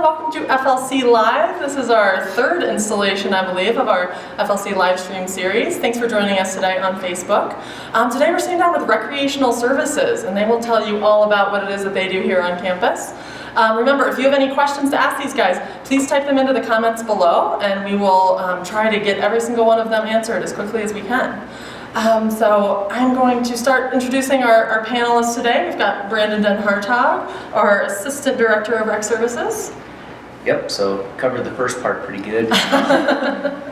welcome to FLC Live. This is our third installation, I believe, of our FLC live stream series. Thanks for joining us today on Facebook. Today we're sitting down with Recreational Services, and they will tell you all about what it is that they do here on campus. Remember, if you have any questions to ask these guys, please type them into the comments below, and we will try to get every single one of them answered as quickly as we can. So I'm going to start introducing our panelists today. We've got Brandon Den Hartog, our Assistant Director of Rec Services. Yep, so covered the first part pretty good.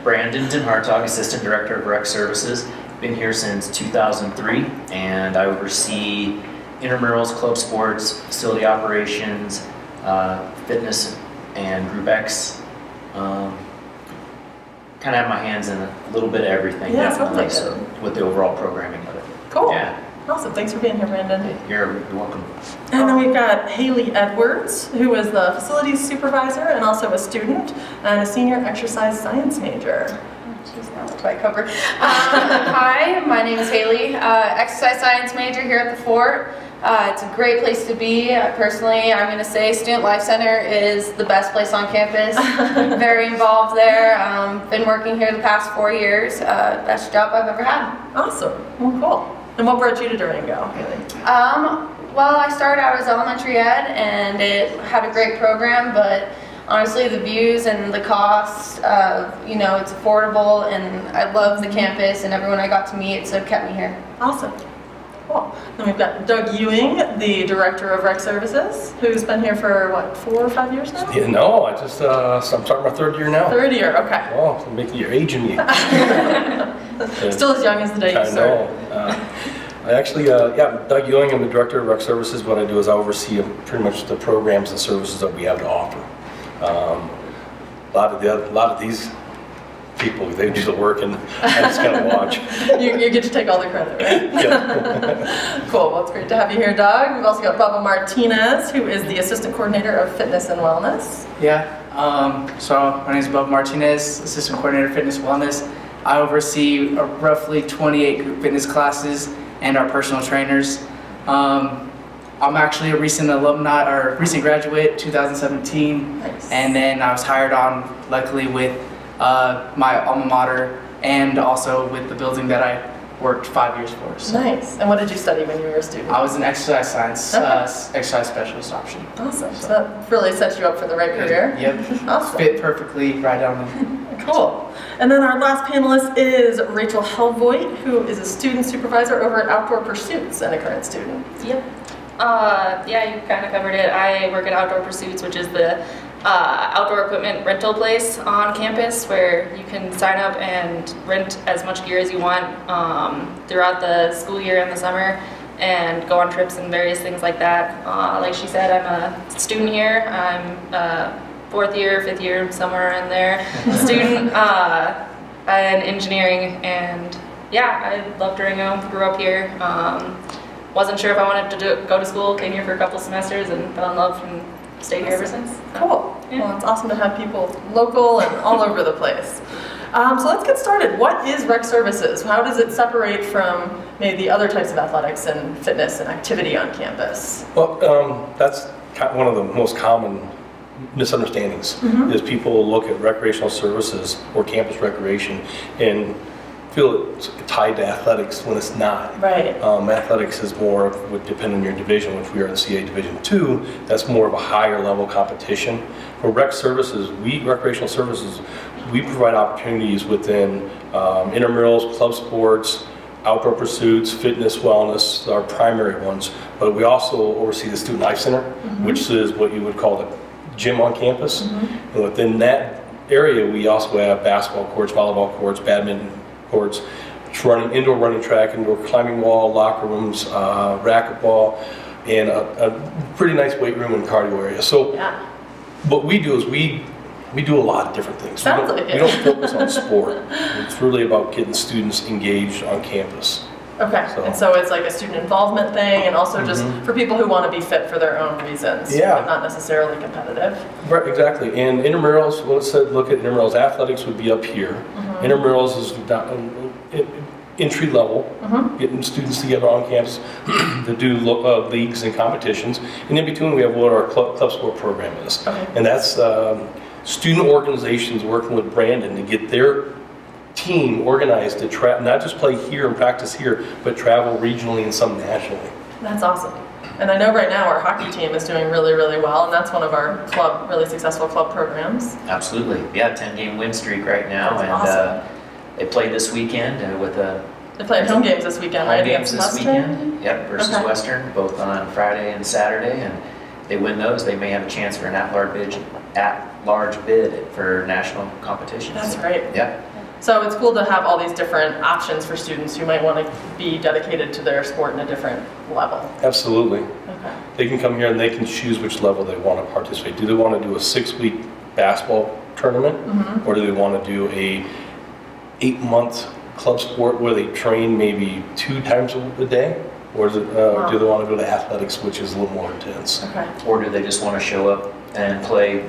Brandon Den Hartog, Assistant Director of Rec Services. Been here since 2003, and I oversee intramurals, club sports, facility operations, fitness, and Group X. Kind of have my hands in a little bit of everything, Yeah, definitely, so with the overall programming of it. Cool. Yeah. Awesome. Thanks for being here, Brandon. You're welcome. And then we've got Haley Edwards, who is the Facilities Supervisor and also a student and a Senior Exercise Science major. She's not quite covered. Hi, my name is Haley, exercise science major here at the Fort. It's a great place to be. Personally, I'm going to say Student Life Center is the best place on campus. Very involved there. Been working here the past 4 years. Best job I've ever had. Awesome. Well, cool. And what brought you to Durango, Haley? Well, I started out as elementary ed, and it had a great program, but honestly, the views and the cost, it's affordable, and I love the campus and everyone I got to meet, so it kept me here. Awesome. Cool. Then we've got Doug Ewing, the Director of Rec Services, who's been here for, what, 4 or 5 years now? Yeah, no, I'm starting my third year now. Third year, okay. Oh, you're aging me. Still as young as the day you I started. know. I actually, Doug Ewing, I'm the Director of Rec Services. What I do is I oversee pretty much the programs and services that we have to offer. A lot of these people, they do the work and I just kind of watch. You get to take all the credit, right? Yeah. Cool, well it's great to have you here, Doug. We've also got Bubba Martinez, who is the Assistant Coordinator of Fitness and Wellness. Yeah, so my name is Bob Martinez, Assistant Coordinator of Fitness Wellness. I oversee roughly 28 group fitness classes and our personal trainers. I'm actually a recent graduate, 2017, Nice. and then I was hired on, luckily, with my alma mater and also with the building that I worked 5 years for. So. Nice. And what did you study when you were a student? I was an exercise science, Okay. exercise specialist option. Awesome. So that really sets you up for the right career. Yep. Awesome. Fit perfectly right down the Cool. And then our last panelist is Rachel Helvoit, who is a student supervisor over at Outdoor Pursuits and a current student. Yep. Yeah, you kind of covered it. I work at Outdoor Pursuits, which is the outdoor equipment rental place on campus where you can sign up and rent as much gear as you want throughout the school year and the summer and go on trips and various things like that. Like she said, I'm a student here. I'm 4th year, 5th year, somewhere in there, student in engineering, and yeah, I love Durango, grew up here. Wasn't sure if I wanted to go to school, came here for a couple semesters and fell in love and stayed here ever since. Cool. Yeah. Well, it's awesome to have people local and all over the place. So let's get started. What is Rec Services? How does it separate from maybe the other types of athletics and fitness and activity on campus? Well, that's one of the most common misunderstandings is people look at recreational services or campus recreation and feel it's tied to athletics when it's not. Right. Athletics is more, would depend on your division, which we are in CA Division 2, that's more of a higher level competition. For rec services, recreational services, we provide opportunities within intramurals, club sports, outdoor pursuits, fitness, wellness, our primary ones, but we also oversee the Student Life Center, which is what you would call the gym on campus. And within that area, we also have basketball courts, volleyball courts, badminton courts, indoor running track, indoor climbing wall, locker rooms, racquetball, and a pretty nice weight room and cardio area. So Yeah. what we do is we do a lot of different things. Sounds like it. We don't focus on sport. It's really about getting students engaged on campus. Okay. So- And so it's like a student involvement thing and also just for people who want to be fit for their own reasons. Yeah. But not necessarily competitive. Right, exactly. And intramurals, let's look at intramurals. Athletics would be up here. Intramurals is entry level, Mhm. getting students together on campus to do leagues and competitions. And in between, we have what our club sport program is. Okay. And that's student organizations working with Brandon to get their team organized to not just play here and practice here, but travel regionally and some nationally. That's awesome. And I know right now our hockey team is doing really, really well, and that's one of our really successful club programs. Absolutely. Yeah, 10-game win streak right now. That's and awesome. they played this weekend with a They're playing home games this weekend, right? home games Against this Western? weekend. Yep, versus Okay. Western, both on Friday and Saturday. And they win those, they may have a chance for an at-large bid for national competitions. That's great. Yep. So it's cool to have all these different options for students who might want to be dedicated to their sport in a different level. Absolutely. Okay. They can come here and they can choose which level they want to participate. Do they want to do a 6-week basketball tournament? Mhm. Or do they want to do a 8-month club sport where they train maybe 2 times a day? Or do they want to go to athletics, which is a little more intense? Okay. Or do they just want to show up and play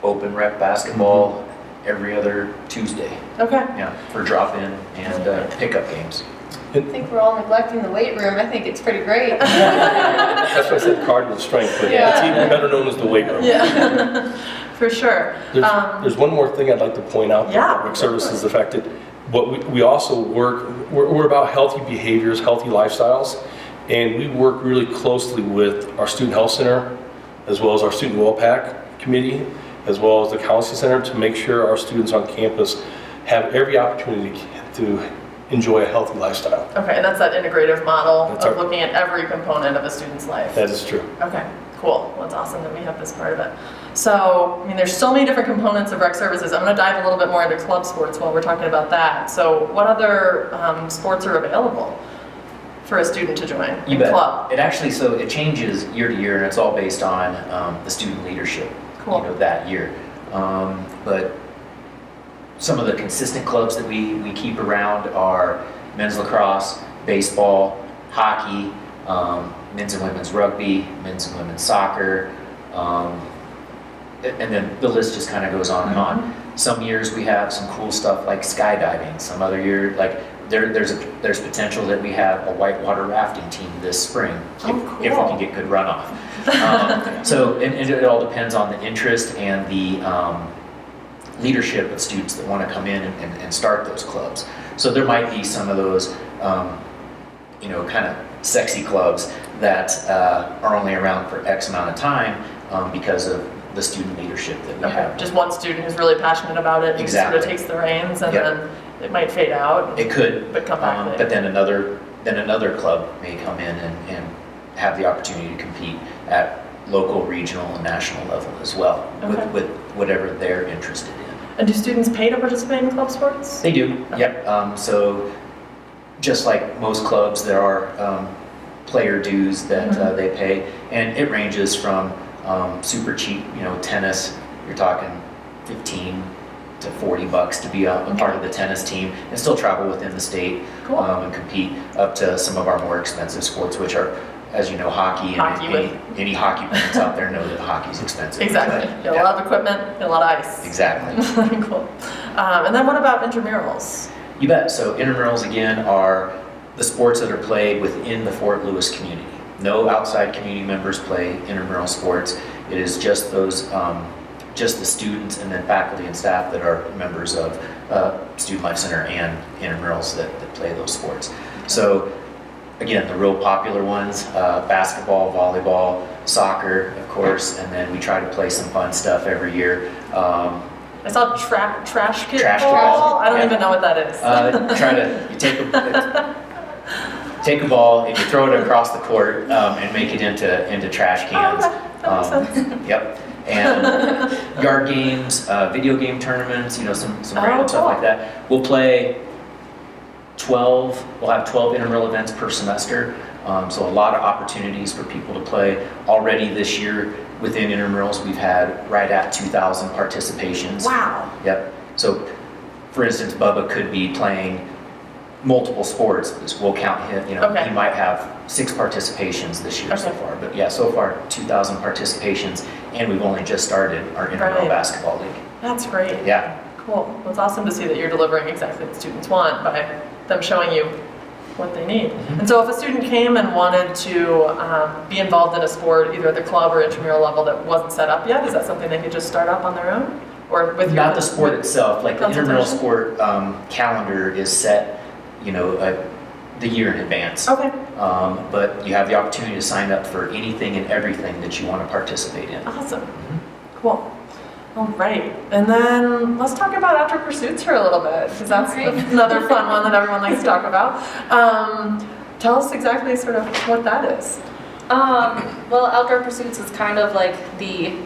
open rep basketball every other Tuesday? Okay. Yeah, for drop-in and pickup games. I think we're all neglecting the weight room. I think it's pretty great. That's why I said cardinal strength, but Yeah. it's even better known as the weight room. Yeah. For sure. There's one more thing I'd like to point out Yeah. about Rec Services, the fact that we also we're about healthy behaviors, healthy lifestyles, and we work really closely with our Student Health Center, as well as our Student WellPAC Committee, as well as the Counseling Center, to make sure our students on campus have every opportunity to enjoy a healthy lifestyle. Okay, and that's that integrative model That's of our- looking at every component of a student's life. That is true. Okay, cool. Well, it's awesome that we have this part of it. So, I mean, there's so many different components of Rec Services. I'm going to dive a little bit more into club sports while we're talking about that. So, what other sports are available for a student to join You in bet. club? It actually, so it changes year to year, and it's all based on the student leadership, Cool. that year. But some of the consistent clubs that we keep around are men's lacrosse, baseball, hockey, men's and women's rugby, men's and women's soccer, and then the list just kind of goes on and on. Some years we have some cool stuff like skydiving. Some other year, like there's potential that we have a whitewater rafting team this spring if we cool. can get good runoff. So and it all depends on the interest and the leadership of students that want to come in and start those clubs. So there might be some of those, kind of sexy clubs that are only around for X amount of time because of the student leadership that we Okay, have. just one student who's really passionate about it and Exactly. sort of takes the reins, and Yep. then it might fade out. It could, But come back later. but then another club may come in and have the opportunity to compete at local, regional, and national level as well, Okay. with whatever they're interested in. And do students pay to participate in club sports? They do, yep. So just like most clubs, there are player dues that they pay, and it ranges from super cheap, tennis, you're talking $15 to $40 to be a part of the tennis team and still travel within the state Cool. and compete, up to some of our more expensive sports, which are, as you know, hockey, and Hockey any hockey fans out there know that hockey's expensive. Exactly. But, Get a lot of equipment, get a lot of ice. Exactly. Cool. And then what about intramurals? You bet. So intramurals, again, are the sports that are played within the Fort Lewis community. No outside community members play intramural sports. It is just those, just the students and then faculty and staff that are members of Student Life Center and intramurals that play those sports. So again, the real popular ones, basketball, volleyball, soccer, of course, and then we try to play some fun stuff every year. I saw trash kit Trash ball. kit, I don't yeah. even know what that is. You take a ball and you throw it across the court and make it into trash cans. Oh, okay. That makes sense. Yep. And yard games, video game tournaments, some random stuff cool. like that. We'll play 12. We'll have 12 intramural events per semester. So a lot of opportunities for people to play. Already this year within intramurals, we've had right at 2,000 participations. Wow. Yep. So, for instance, Bubba could be playing multiple sports. We'll count him. Okay. He might have 6 participations this year so Okay. far. But yeah, so far 2,000 participations, and we've only just started our intramural Right. basketball league. That's great. Yeah. Cool. Well, it's awesome to see that you're delivering exactly what students want by them showing you what they need. And so if a student came and wanted to be involved in a sport, either at the club or intramural level that wasn't set up yet, is that something they could just start up on their own? Or with your... Not the sport itself, like the intramural consultation? sport calendar is set, you know, the year in advance. Okay. But you have the opportunity to sign up for anything and everything that you want to participate in. Awesome. Cool. All right. And then let's talk about outdoor pursuits for a little bit, because that's another fun one that everyone likes to talk about. Tell us exactly sort of what that is. Well, outdoor pursuits is kind of like the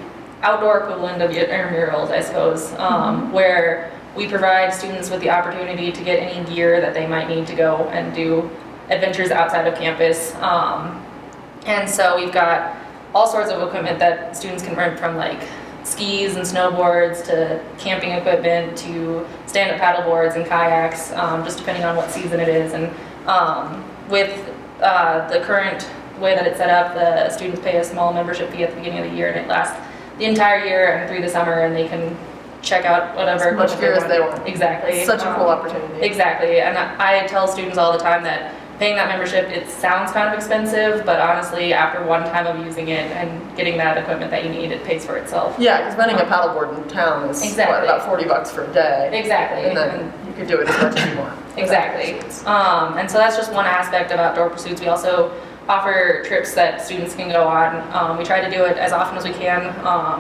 outdoor equivalent of intramurals, I suppose, where we provide students with the opportunity to get any gear that they might need to go and do adventures outside of campus. And so we've got all sorts of equipment that students can rent, from like skis and snowboards to camping equipment to stand-up paddle boards and kayaks, just depending on what season it is. And with the current way that it's set up, the students pay a small membership fee at the beginning of the year, and it lasts the entire year and through the summer, and they can check out whatever As much gear as they want. Exactly. It's such a cool opportunity. Exactly, and I tell students all the time that paying that membership, it sounds kind of expensive, but honestly, after one time of using it and getting that equipment that you need, it pays for itself. Yeah, because renting a paddleboard in town is Exactly. what, about $40 for a day. Exactly. And then you can do it as much as you want. Exactly. And so that's just one aspect of outdoor pursuits. We also offer trips that students can go on. We try to do it as often as we can.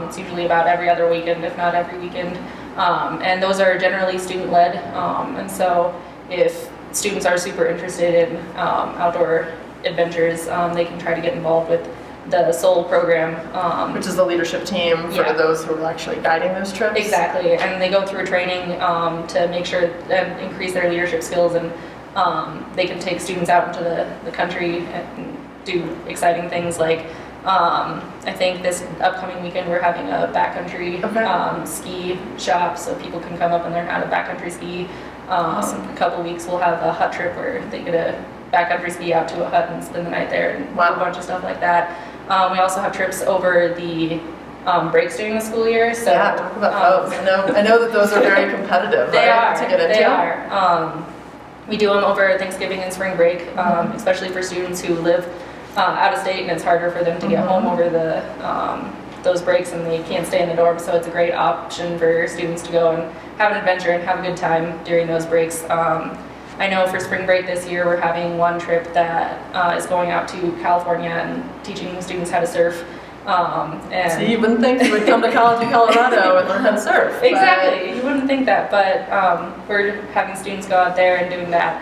It's usually about every other weekend, if not every weekend. And those are generally student-led. And so if students are super interested in outdoor adventures, they can try to get involved with the SOUL program. Which is the leadership team for Yeah. those who are actually guiding those trips. Exactly, and they go through a training to make sure and increase their leadership skills, and they can take students out into the country and do exciting things like, I think this upcoming weekend we're having a backcountry ski shop, so people can come up and learn how to backcountry ski. Awesome. A couple weeks we'll have a hut trip where they get a backcountry ski out to a hut and spend the night there, and Wow. a bunch of stuff like that. We also have trips over the breaks during the school year. So Yeah, talk about those. I know that those are very competitive, they right? are. To get into. They are. We do them over Thanksgiving and spring break, especially for students who live out of state, and it's harder for them to get home over the those breaks, and they can't stay in the dorm. So it's a great option for students to go and have an adventure and have a good time during those breaks. I know for spring break this year, we're having one trip that is going out to California and teaching students how to surf. And See, you wouldn't think you would come to college in Colorado and learn how to surf. but- Exactly, you wouldn't think that, but we're having students go out there and doing that.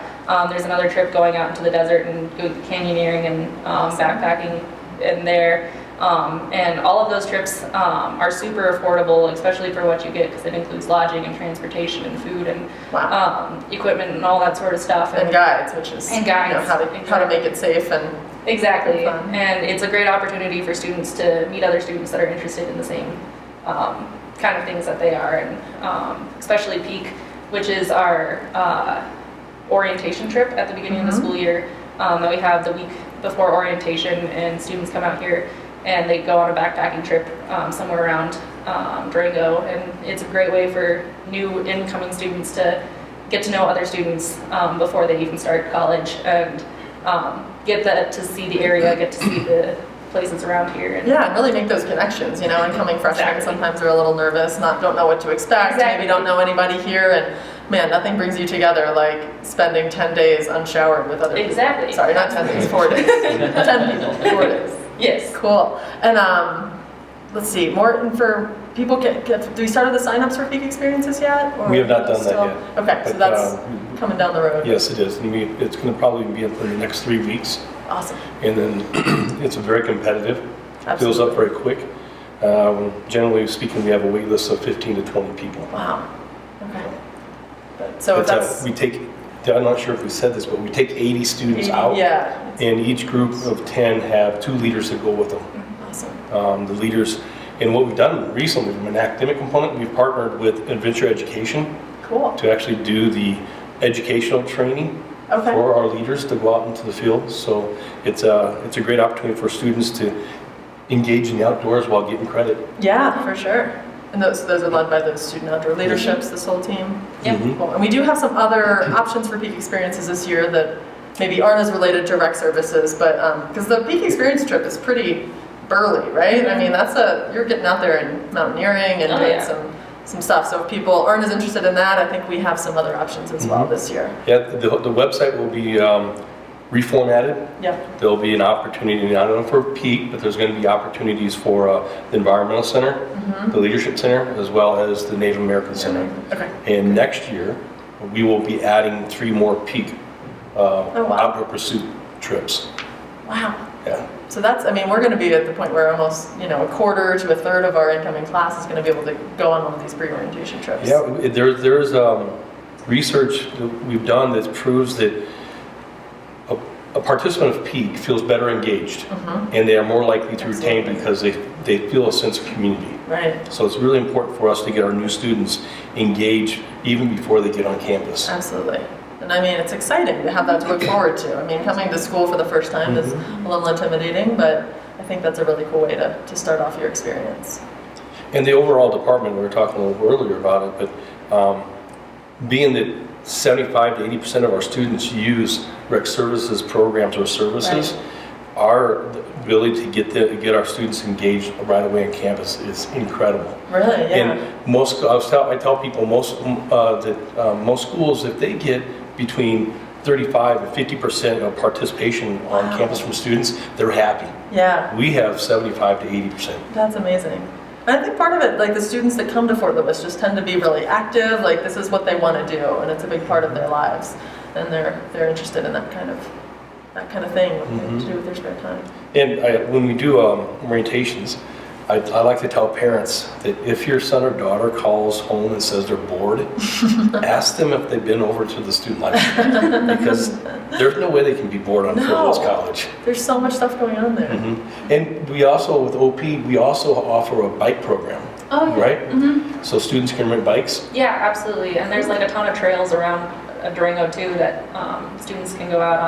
There's another trip going out into the desert and go canyoneering and backpacking in there. And all of those trips are super affordable, especially for what you get, because it includes lodging and transportation and food and Wow. equipment and all that sort of stuff. And guides, which is And guides, you know, how to make it safe and Exactly, Fun. and it's a great opportunity for students to meet other students that are interested in the same kind of things that they are, and especially Peak, which is our orientation trip at the beginning of the school year that we have the week before orientation, and students come out here and they go on a backpacking trip somewhere around Durango, and it's a great way for new incoming students to get to know other students before they even start college, and get to see the area, get to see the places around here. And yeah, and really make those connections. You know, incoming freshmen Exactly. sometimes are a little nervous, don't know what to expect, Exactly. maybe don't know anybody here, and man, nothing brings you together like spending 10 days unshowered with other people. Exactly. Sorry, not 10 days, 4 days. 10 people, 4 days. Yes. Cool. And let's see, more for people do we started the signups for Peak Experiences yet? Or We have not done that still- yet. Okay, so But, that's coming down the road. Yes, it is. And it's going to probably be in the next 3 weeks. Awesome. And then it's very competitive. Fills up Absolutely. very quick. Generally speaking, we have a wait list of 15 to 20 people. Wow. Okay. So if But, that's we take, I'm not sure if we said this, but we take 80 students out. yeah. And each group of 10 have 2 leaders that go with them. Awesome. The leaders, and what we've done recently from an academic component, we've partnered with Adventure Education Cool. to actually do the educational training Okay. for our leaders to go out into the field. So it's a great opportunity for students to engage in the outdoors while getting credit. Yeah, for sure. And those are led by those student outdoor leaderships, this whole team? Yep. Cool. And we do have some other options for peak experiences this year that maybe aren't as related to rec services, but, because the peak experience trip is pretty burly, right? I mean, you're getting out there and mountaineering and doing some stuff. So if people aren't as interested in that, I think we have some other options as well this year. Yeah, the website will be reformatted. Yep. There'll be an opportunity, not only for peak, but there's going to be opportunities for the Environmental Center, the Leadership Center, as well as the Native American Center. Okay. And next year, we will be adding 3 more peak outdoor pursuit trips. Wow. Yeah. So that's, I mean, we're going to be at the point where almost, a quarter to a third of our incoming class is going to be able to go on one of these pre-orientation trips. Yeah, there's research that we've done that proves that a participant of peak feels better engaged, and they are more likely to retain because they feel a sense of community. Right. So it's really important for us to get our new students engaged even before they get on campus. Absolutely. And I mean, it's exciting to have that to look forward to. I mean, coming to school for the first time is a little intimidating, but I think that's a really cool way to start off your experience. And the overall department, we were talking a little earlier about it, but being that 75 to 80% of our students use rec services programs or services, our ability to get our students engaged right away on campus is incredible. Really? Yeah. And I tell people most schools, if they get between 35 and 50% of participation on campus from students, they're happy. Yeah. We have 75 to 80%. That's amazing. And I think part of it, like the students that come to Fort Lewis just tend to be really active, like this is what they want to do, and it's a big part of their lives. And they're interested in that kind of thing, what they do with their spare time. And when we do orientations, I like to tell parents that if your son or daughter calls home and says they're bored, ask them if they've been over to the student life center, because there's no way they can be bored on Fort Lewis College. There's so much stuff going on there. And we also, with OP, we also offer a bike program, right? So students can rent bikes. Yeah, absolutely. And there's like a ton of trails around Durango too that students can go out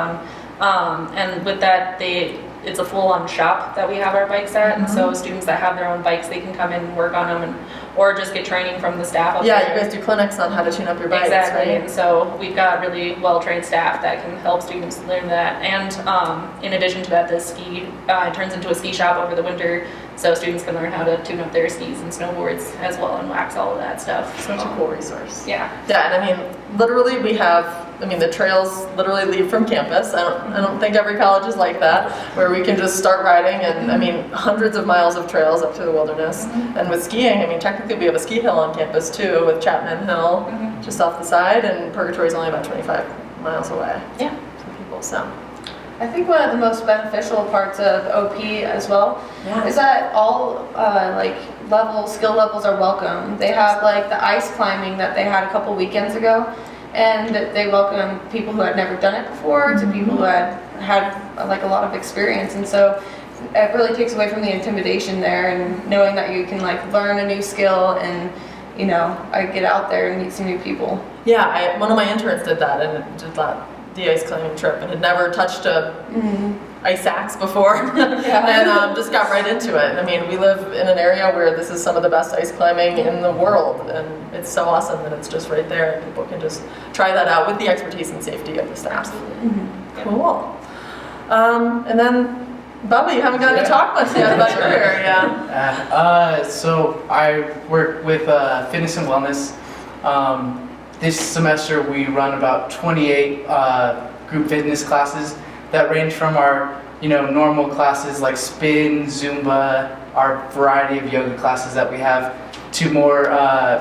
on. And with that, it's a full-on shop that we have our bikes at, and so students that have their own bikes, they can come in and work on them, or just get training from the staff up there. Yeah, you guys do clinics on how to tune up your bikes, exactly. right? And so we've got really well-trained staff that can help students learn that. And in addition to that, the ski it turns into a ski shop over the winter, so students can learn how to tune up their skis and snowboards as well and wax all of that stuff. Such a cool resource. Yeah. Yeah, and I mean, literally we have, the trails literally lead from campus. I don't think every college is like that, where we can just start riding, and hundreds of miles of trails up to the wilderness. And with skiing, technically we have a ski hill on campus too, with Chapman Hill just off the side, and Purgatory is only about 25 miles away. Yeah. For people, so. I think one of the most beneficial parts of OP as well is that all skill levels are welcome. They have like the ice climbing that they had a couple weekends ago, and they welcome people who had never done it before to people who had like a lot of experience, and so it really takes away from the intimidation there, and knowing that you can like learn a new skill and I get out there and meet some new people. Yeah, one of my interns did that, and did the ice climbing trip, and had never touched a ice axe before, and just got right into it. We live in an area where this is some of the best ice climbing in the world, and it's so awesome that it's just right there, and people can just try that out with the expertise and safety of the staff. Cool. And then, Bubba, you haven't gotten to talk much yet about your area. So I work with fitness and wellness. This semester we run about 28 group fitness classes that range from our normal classes like spin, Zumba, our variety of yoga classes that we have, to more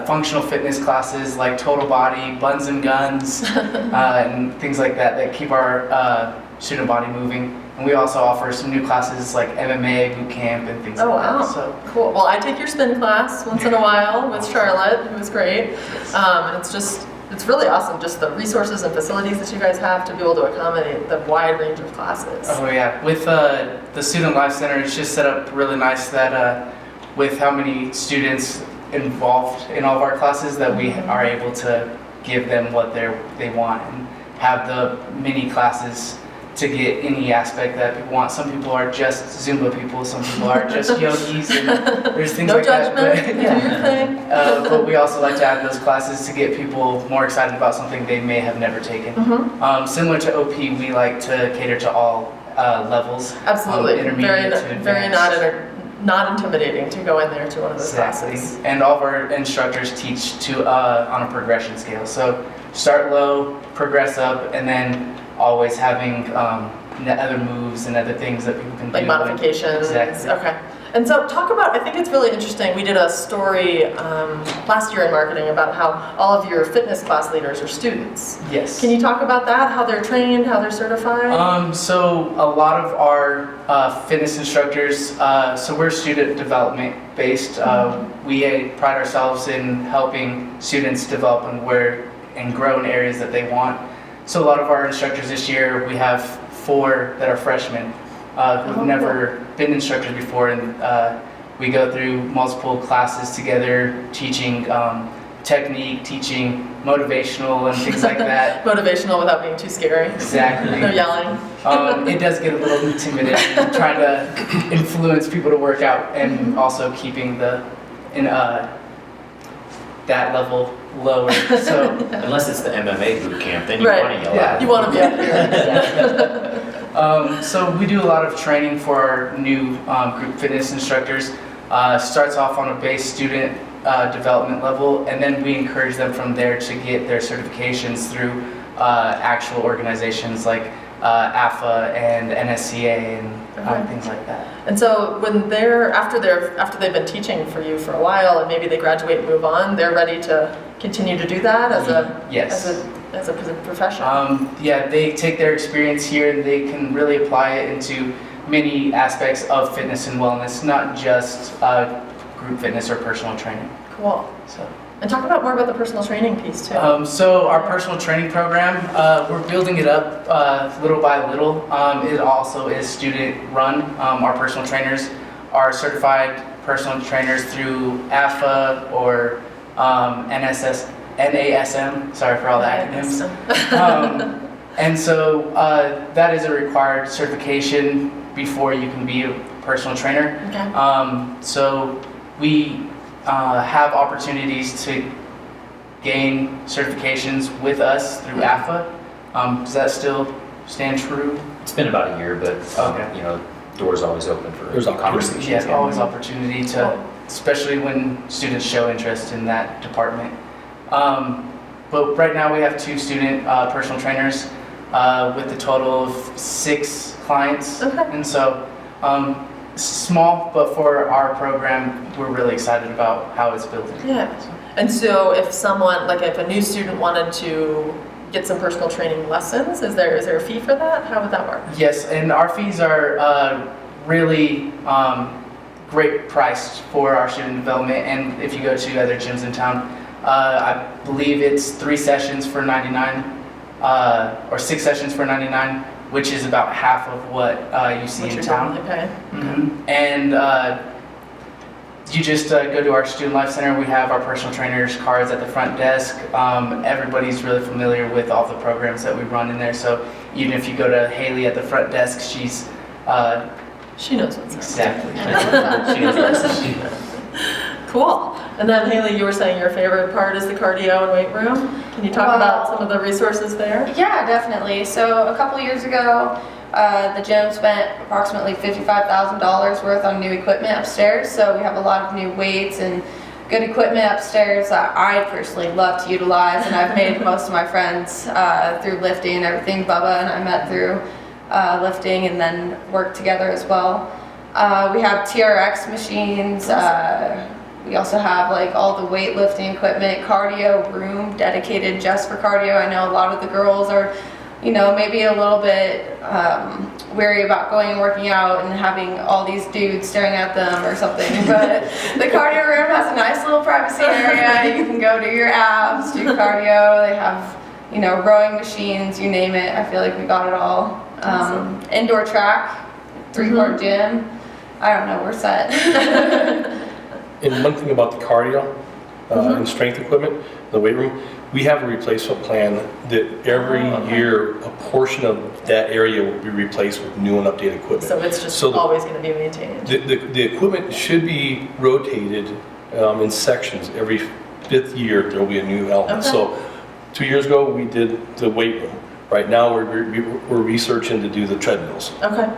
functional fitness classes like total body, buns and guns, and things like that keep our student body moving. And we also offer some new classes like MMA, boot camp, and things like that. So cool. Well, I take your spin class once in a while with Charlotte, who was great. And it's really awesome, just the resources and facilities that you guys have to be able to accommodate the wide range of classes. Oh yeah, with the Student Life Center, it's just set up really nice that with how many students involved in all of our classes, that we are able to give them what they want and have the mini classes to get any aspect that people want. Some people are just Zumba people, some people are just yogis, and there's things No like judgment, that. you do your thing. But we also like to add those classes to get people more excited about something they may have never taken. Similar to OP, we like to cater to all levels. Absolutely, Intermediate to very advanced. not intimidating to go in there to one of those classes. And all of our instructors teach to on a progression scale. So start low, progress up, and then always having other moves and other things that people can Like do. modifications. Exactly. Okay. And so talk about, I think it's really interesting, we did a story last year in marketing about how all of your fitness class leaders are students. Yes. Can you talk about that, how they're trained, how they're certified? So a lot of our fitness instructors, so we're student development based. We pride ourselves in helping students develop and grow in areas that they want. So a lot of our instructors this year, we have 4 that are freshmen who've never been instructors before, and we go through multiple classes together, teaching technique, teaching motivational and things like that. Motivational without being too scary. Exactly. No yelling. It does get a little intimidating trying to influence people to work out and also keeping that level lower. So Unless it's the MMA boot camp, then you Right. want to yell Yeah. out. You want to be up here. So we do a lot of training for our new group fitness instructors. Starts off on a base student development level, and then we encourage them from there to get their certifications through actual organizations like AFA and NSCA and things like that. And so when after they've been teaching for you for a while and maybe they graduate and move on, they're ready to continue to do that Yes. as a profession. Yeah, they take their experience here and they can really apply it into many aspects of fitness and wellness, not just group fitness or personal training. Cool. So. And talk more about the personal training piece too. So our personal training program, we're building it up little by little. It also is student run. Our personal trainers are certified personal trainers through AFA or NASM, sorry for all the acronyms. And so that is a required certification before you can be a personal trainer. Okay. So we have opportunities to gain certifications with us through AFA. Does that still stand true? It's been about a year, but Okay. doors always open for There's conversations. Yes, always opportunity to, especially when students show interest in that department. But right now we have 2 student personal trainers with a total of 6 clients. Okay. And so small, but for our program, we're really excited about how it's built. Yeah. And so if if a new student wanted to get some personal training lessons, is there a fee for that? How would that work? Yes, and our fees are really great priced for our student development. And if you go to other gyms in town, I believe it's 3 sessions for $99 or 6 sessions for $99, which is about half of what you see What in you're town. normally paying? And you just go to our Student Life Center. We have our personal trainers cards at the front desk. Everybody's really familiar with all the programs that we run in there. So even if you go to Haley at the front desk, she's She knows what's up. exactly. She knows what's Cool. And then Haley, you were saying your favorite part is the cardio and weight room. Can you talk about some of the resources there? Yeah, definitely. So a couple years ago, the gym spent approximately $55,000 worth on new equipment upstairs. So we have a lot of new weights and good equipment upstairs that I personally love to utilize, and I've made most of my friends through lifting and everything. Bubba and I met through lifting and then worked together as well. We have TRX machines. We also have like all the weightlifting equipment, cardio room dedicated just for cardio. I know a lot of the girls are, maybe a little bit wary about going and working out and having all these dudes staring at them or something. But the cardio room has a nice little privacy area. You can go do your abs, do cardio. They have, rowing machines, you name it. I feel like we got it all. Awesome. Indoor track, 3-court gym. I don't know, we're set. And one thing about the cardio, and strength equipment, the weight room. We have a replacement plan that every year a portion of that area will be replaced with new and updated equipment. So it's just So the- always going to be maintained. The equipment should be rotated in sections. Every 5th year, there will be a new element. Okay. So 2 years ago, we did the weight room. Right now, we're researching to do the treadmills. Okay,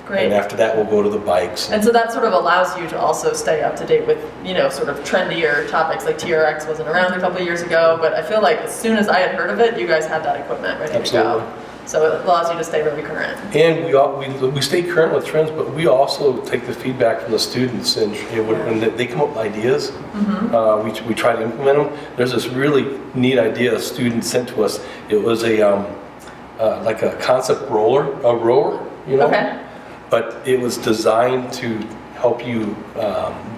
great. And after that, we'll go to the bikes. And so that sort of allows you to also stay up to date with, sort of trendier topics, like TRX wasn't around a couple years ago, but I feel like as soon as I had heard of it, you guys had that equipment ready to Absolutely. go. So it allows you to stay really current. And we stay current with trends, but we also take the feedback from the students, and when they come up with ideas, we try to implement them. There's this really neat idea a student sent to us. It was like a concept rower, Okay. but it was designed to help you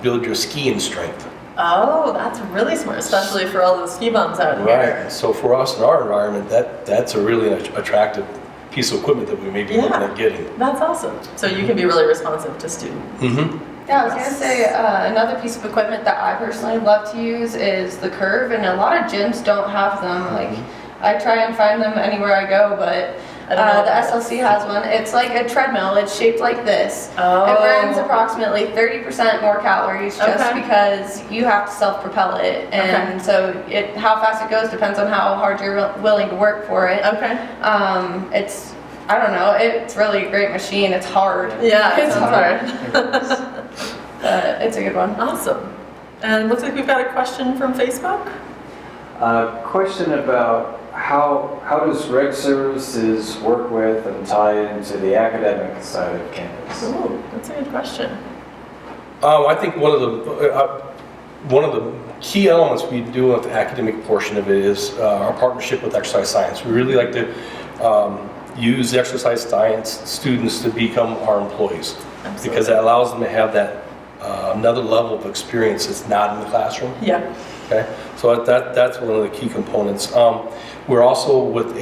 build your skiing strength. Oh, that's really smart, especially for all the ski bums out here. Right. So for us in our environment, that's a really attractive piece of equipment that we may be looking at getting. That's awesome. So you can be really responsive to students. Mm-hmm. Yeah, I was gonna say another piece of equipment that I personally love to use is the curve, and a lot of gyms don't have them. Like, I try and find them anywhere I go, but I don't know the about SLC has one. It's like a treadmill. It's shaped like this. Oh. It burns approximately 30% more calories just Okay. because you have to self-propel it, and so how fast it goes depends on how hard you're willing to work for it. Okay. I don't know. It's really a great machine. It's hard. Yeah, it's sounds hard. But it's a good one. Awesome. And it looks like we've got a question from Facebook. Question about how does Rec Services work with and tie into the academic side of campus? Ooh, that's a good question. I think one of the key elements we do with the academic portion of it is our partnership with exercise science. We really like to use exercise science students to become our employees. Absolutely. Because that allows them to have that another level of experience that's not in the classroom. Yeah. Okay, so that's one of the key components. We're also with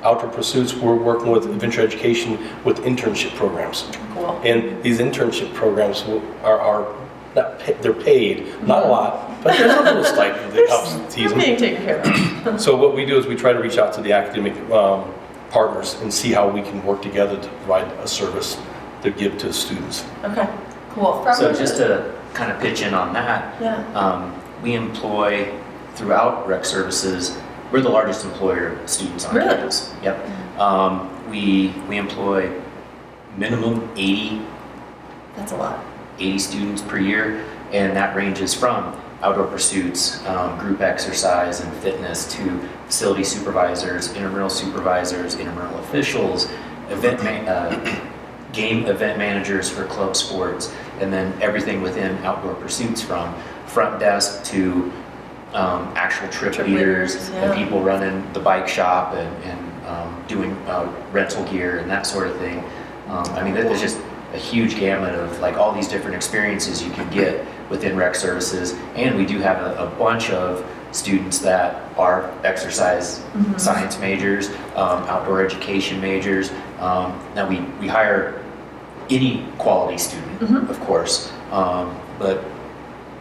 Outdoor Pursuits. We're working with Adventure Education with internship programs, Cool. and these internship programs are not they're paid, not a lot, but there's a little stipend that helps tease You're being them. taken care of. So what we do is we try to reach out to the academic partners and see how we can work together to provide a service to give to students. Okay, cool. So just to kind of pitch in on that, Yeah. we employ throughout Rec Services, we're the largest employer of students on Really? campus. Yep. We employ minimum 80 That's a lot. students per year, and that ranges from outdoor pursuits, group exercise and fitness, to facility supervisors, intramural officials, game event managers for club sports, and then everything within outdoor pursuits, from front desk to actual trip leaders leaders, and yeah. people running the bike shop and doing rental gear and that sort of thing. I mean, there's just a huge gamut of like all these different experiences you can get within Rec Services, and we do have a bunch of students that are exercise science majors, outdoor education majors. Now we hire any quality student, of course, but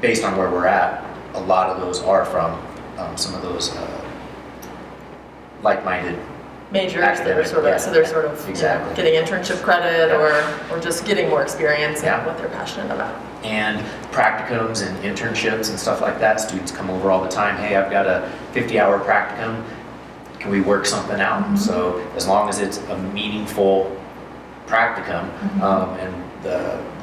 based on where we're at, a lot of those are from some of those like-minded Majors that are academic, sort of, yeah. so they're sort of Exactly. getting internship credit Yeah. or just getting more experience in Yeah. what they're passionate about. and practicums and internships and stuff like that. Students come over all the time. Hey, I've got a 50-hour practicum. Can we work something out? So as long as it's a meaningful practicum and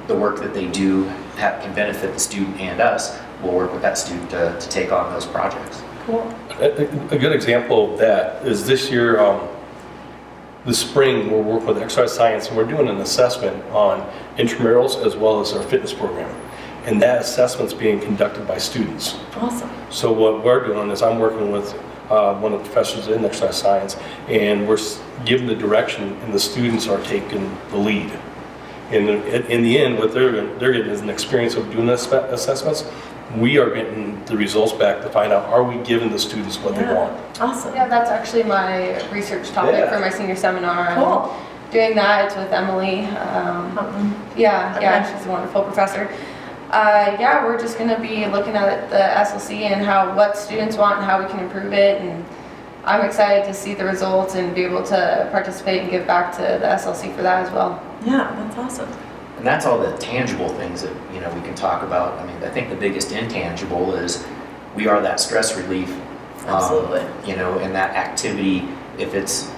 the work that they do can benefit the student and us, we'll work with that student to take on those projects. Cool. A good example of that is this year, this spring, we're working with exercise science, and we're doing an assessment on intramurals as well as our fitness program. And that assessment's being conducted by students. Awesome. So what we're doing is I'm working with one of the professors in exercise science, and we're giving the direction, and the students are taking the lead. And in the end, what they're getting is an experience of doing assessments. We are getting the results back to find out, are we giving the students what they want? Awesome. Yeah, that's actually my research topic Yeah. for my senior seminar. Cool. Doing that, it's with Emily. Yeah, Okay. she's a wonderful professor. Yeah, we're just going to be looking at the SLC and what students want and how we can improve it. And I'm excited to see the results and be able to participate and give back to the SLC for that as well. Yeah, that's awesome. And that's all the tangible things that, you know, we can talk about. I mean, I think the biggest intangible is we are that stress relief. Absolutely. You know, and that activity, if it's,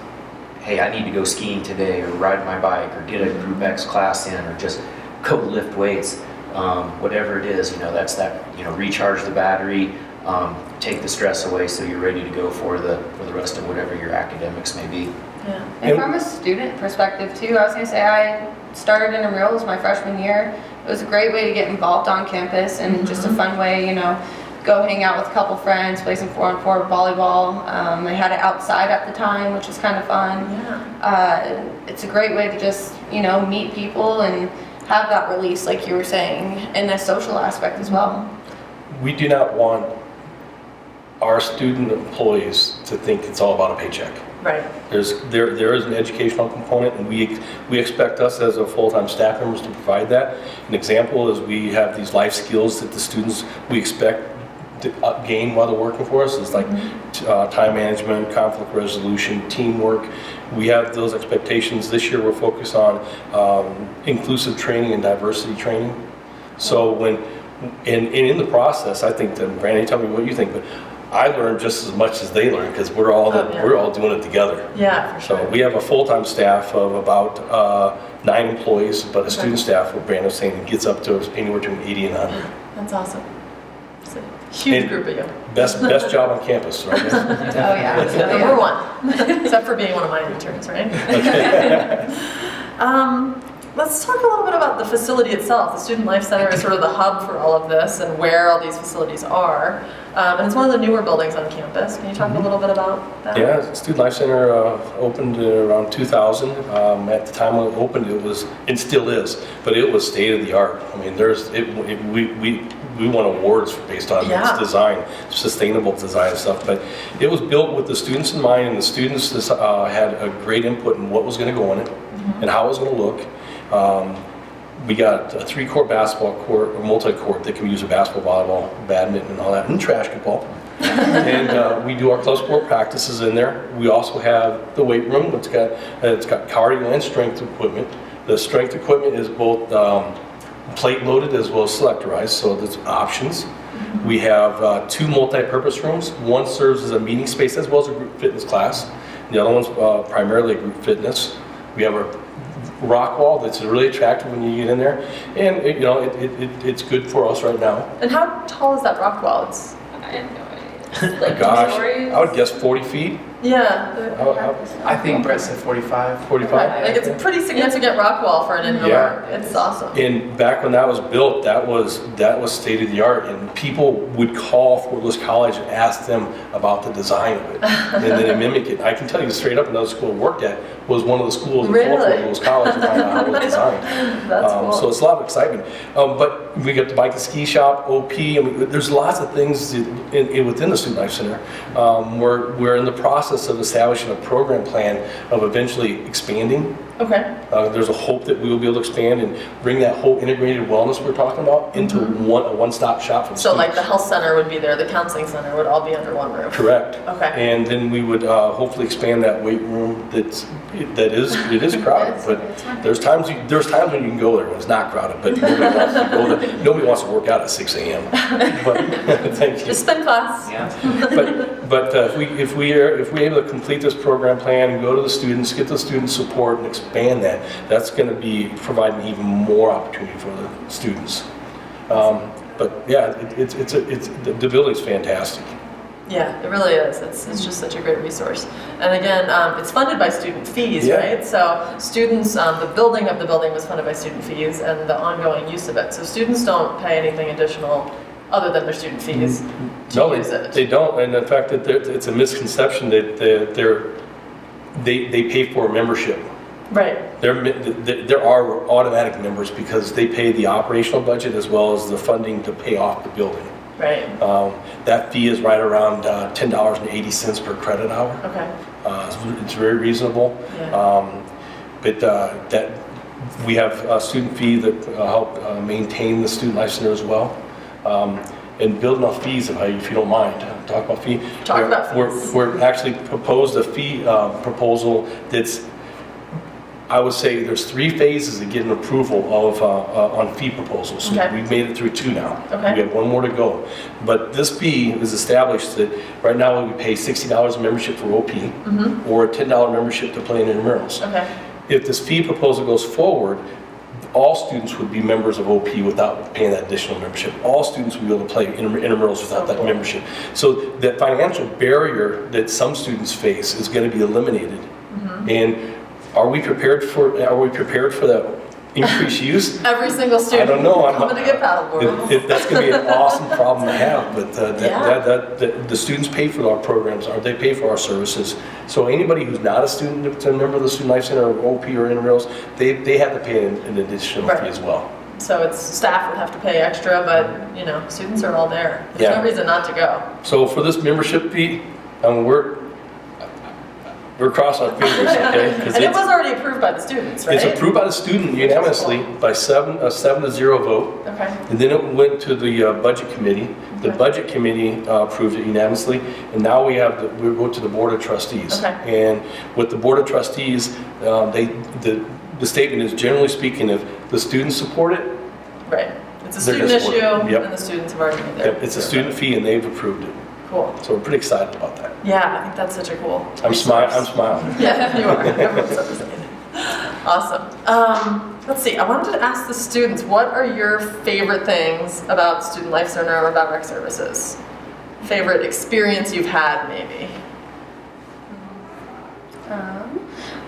hey, I need to go skiing today or ride my bike or get a group X class in or just go lift weights, whatever it is, you know, that's that, you know, recharge the battery, take the stress away so you're ready to go for the rest of whatever your academics may be. Yeah. And from a student perspective too, I was going to say I started intramurals my freshman year. It was a great way to get involved on campus and just a fun way, you know, go hang out with a couple friends, play some 4-on-4 volleyball. They had it outside at the time, which was kind of fun. Yeah. It's a great way to just, you know, meet people and have that release, like you were saying, in a social aspect as well. We do not want our student employees to think it's all about a paycheck. Right. There is an educational component, and we expect us as a full-time staff members to provide that. An example is we have these life skills that the students we expect to gain while they're working for us. Is like time management, conflict resolution, teamwork. We have those expectations. This year we're focused on inclusive training and diversity training. So when in the process, I think that, Brandon, tell me what you think, but I learned just as much as they learn because we're all doing it together. Yeah, for sure. So we have a full-time staff of about 9 employees, but a student staff, what Brandon's saying, gets up to anywhere between 80 and 100. That's awesome. It's a huge And group of you. Best job on campus, right? Oh yeah. Number one, except for being one of my interns, right? Let's talk a little bit about the facility itself. The Student Life Center is sort of the hub for all of this and where all these facilities are. And it's one of the newer buildings on campus. Can you talk a little bit about that? Yeah, Student Life Center opened around 2000. At the time when it opened, it was, and still is, but it was state of the art. I mean, we won awards based on its design, sustainable design stuff. But it was built with the students in mind, and the students had a great input in what was going to go in it and how it was going to look. We got a 3-court basketball court, or multi-court that can use a basketball, volleyball, badminton, and all that, and trash ball. And we do our club sport practices in there. We also have the weight room. It's got cardio and strength equipment. The strength equipment is both plate loaded as well as selectorized, so there's options. We have 2 multi-purpose rooms. One serves as a meeting space as well as a group fitness class. The other one's primarily group fitness. We have our rock wall that's really attractive when you get in there, and it's good for us right now. And how tall is that rock wall? It's I have no idea. Like Gosh, 2 stories? I would guess 40 feet. yeah. I think Brett said 45. 45. Like it's a pretty significant rock wall for an indoor. Yeah. It's awesome. And back when that was built, that was state of the art, and people would call Fort Lewis College and ask them about the design of it, and then mimic it. I can tell you straight up, another school I worked at was one of the schools in Fort Lewis College to find out how it was designed. That's cool. So it's a lot of excitement. But we got the bike and ski shop, OP. I mean, there's lots of things within the Student Life Center. We're in the process of establishing a program plan of eventually expanding. Okay. There's a hope that we will be able to expand and bring that whole integrated wellness we're talking about into a one-stop shop for the So students. like the health center would be there, the counseling center would all be under one roof. Correct. Okay. And then we would hopefully expand that weight room. It is crowded, but there's times when you can go there when it's not crowded, but nobody wants to go there. Nobody wants to work out at 6 a.m. But thank you. Just spend class. Yeah. But if we're able to complete this program plan and go to the students, get the student support and expand that, that's going to be providing even more opportunity for the students. But yeah, the building's fantastic. Yeah, it really is. It's just such a great resource. And again, it's funded by student fees, Yeah. right? So students, the building of the building was funded by student fees and the ongoing use of it. So students don't pay anything additional other than their student fees to use it. They don't. And in fact, it's a misconception that they pay for a membership. Right. There are automatic members because they pay the operational budget as well as the funding to pay off the building. Right. That fee is right around $10.80 per credit hour. Okay. It's very reasonable. Yeah. But We have a student fee that help maintain the Student Life Center as well. And building off fees, if you don't mind, talk about fee. Talk about fees. We're actually proposed a fee proposal that's, I would say there's 3 phases of getting approval of on fee proposals. So Okay. we've made it through 2 now. Okay. We have 1 more to go. But this fee is established that right now we pay $60 a membership for OP or a $10 membership to play in intramurals. Okay. If this fee proposal goes forward, all students would be members of OP without paying that additional membership. All students would be able to play intramurals without that membership. So that financial barrier that some students face is going to be eliminated. And are we prepared for that increased use? Every single student. I don't know. Coming to get paddleboard. That's going to be an awesome problem to have, but Yeah. the students pay for our programs, or they pay for our services. So anybody who's not a student, a member of the Student Life Center, or OP or intramurals, they have to pay an additional Right. fee as well. So it's staff would have to pay extra, but you know, students are all there. There's Yeah. no reason not to go. So for this membership fee, we're crossing our fingers, okay? 'Cause And it was already approved by the students, right? it's approved by the student unanimously by a 7-0 vote. Okay. And then it went to the budget committee. The Okay. budget committee approved it unanimously, and now we go to the board of trustees. Okay. And with the board of trustees, the statement is, generally speaking, if the students support it, Right. It's a They're student gonna support it. issue, Yep. and the students have already made their. it's a student fee and they've approved it. Cool. So we're pretty excited about that. Yeah, I think that's such a cool. I'm resource. smiling. Yeah, you are. Everyone's so excited. Awesome. Let's see. I wanted to ask the students, what are your favorite things about Student Life Center or about Rec Services? Favorite experience you've had, maybe?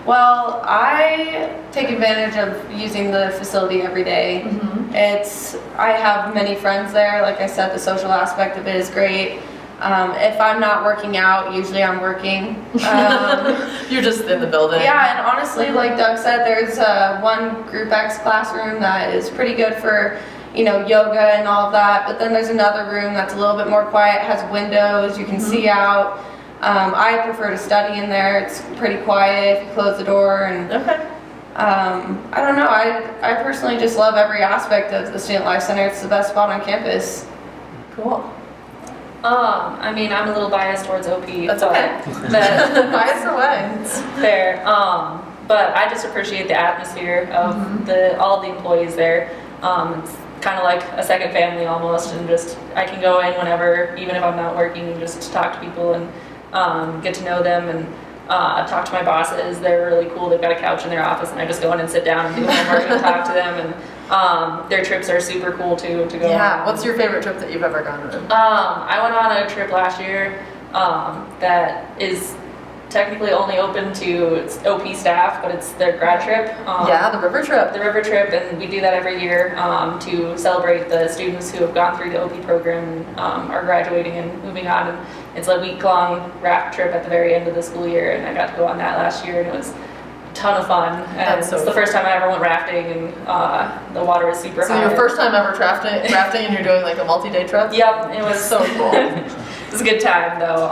Well, I take advantage of using the facility every day. I have many friends there. Like I said, the social aspect of it is great. If I'm not working out, usually I'm working. You're just in the building. Yeah, and honestly, like Doug said, there's one Group X classroom that is pretty good for, yoga and all of that. But then there's another room that's a little bit more quiet, has windows, you can see out. I prefer to study in there. It's pretty quiet if you close the door. And Okay. I don't know. I personally just love every aspect of the Student Life Center. It's the best spot on campus. Cool. I mean, I'm a little biased towards OP. That's but okay. that- Bias away. It's fair. But I just appreciate the atmosphere of all the employees there. It's kind of like a second family almost, and just I can go in whenever, even if I'm not working, and just talk to people and get to know them and talk to my bosses. They're really cool. They've got a couch in their office, and I just go in and sit down and do homework and talk to them. And their trips are super cool too to go Yeah. on. What's your favorite trip that you've ever gone on? I went on a trip last year that is technically only open to OP staff, but it's their grad trip. Yeah, the river trip. The river trip, and we do that every year to celebrate the students who have gone through the OP program and are graduating and moving on. And it's a week-long raft trip at the very end of the school year, and I got to go on that last year, and it was a ton of fun. And That's so it's the first time I ever went rafting, and the water was super So high. your first time ever rafting and you're doing like a multi-day trip? Yep, it was So cool. It was a good time though,